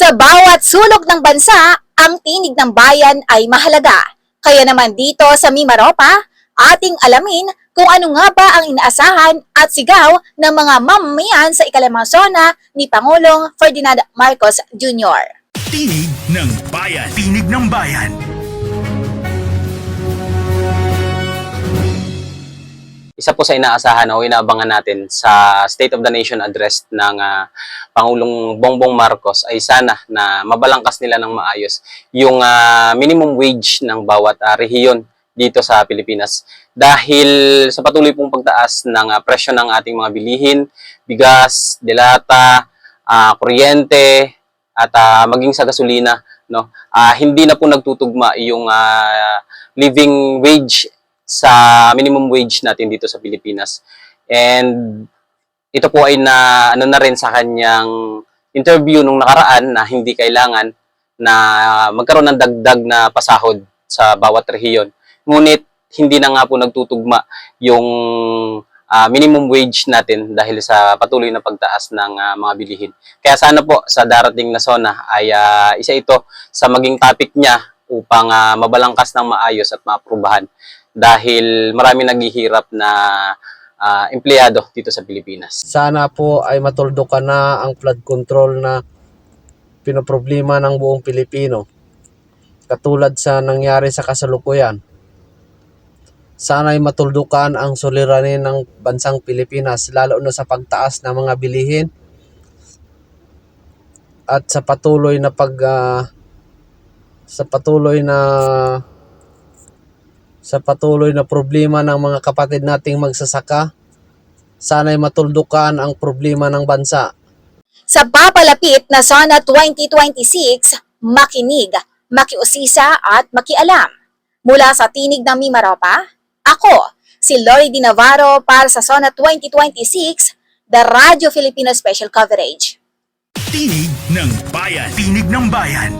Sa bawat sulok ng bansa, ang tinig ng bayan ay mahalaga. Kaya naman dito sa Mimaropa, ating alamin kung ano nga ba ang inaasahan at sigaw ng mga mamamayan sa ikalimang zona ni Pangulong Ferdinand Marcos Jr. Tinig ng Bayan. Tinig ng Bayan. Isa po sa inaasahan o inaabangan natin sa State of the Nation address ng Pangulong Bongbong Marcos ay sana na mabalangkas nila ng maayos yung minimum wage ng bawat rehiyon dito sa Pilipinas. Dahil sa patuloy pong pagtaas ng presyo ng ating mga bilihin, bigas, delata, kuryente, at maging sa gasolina, no? Hindi na po nagtutugma yung living wage sa minimum wage natin dito sa Pilipinas. And ito po ay ano na rin sa kanyang interview nung nakaraan na hindi kailangan na magkaroon ng dagdag na pasahod sa bawat rehiyon. Ngunit hindi na nga po nagtutugma yung minimum wage natin dahil sa patuloy na pagtaas ng mga bilihin. Kaya sana po sa darating na SONA ay isa ito sa maging topic niya upang mabalangkas ng maayos at maaprubahan dahil marami naghihirap na empleyado dito sa Pilipinas. Sana po ay matuldukan na ang flood control na pinoproblema ng buong Pilipino, katulad sa nangyari sa kasalukuyan. Sana ay matuldukan ang suliranin ng bansang Pilipinas, lalo na sa pagtaas ng mga bilihin at sa patuloy na problema ng mga kapatid nating magsasaka. Sana ay matuldukan ang problema ng bansa. Sa papalapit na SONA 2026, makinig, makiusisa at makialam. Mula sa Tinig ng Mimaropa, ako, si Lori Di Navarro para sa SONA 2026, The Radio Filipino Special Coverage. Tinig ng Bayan. Tinig ng Bayan.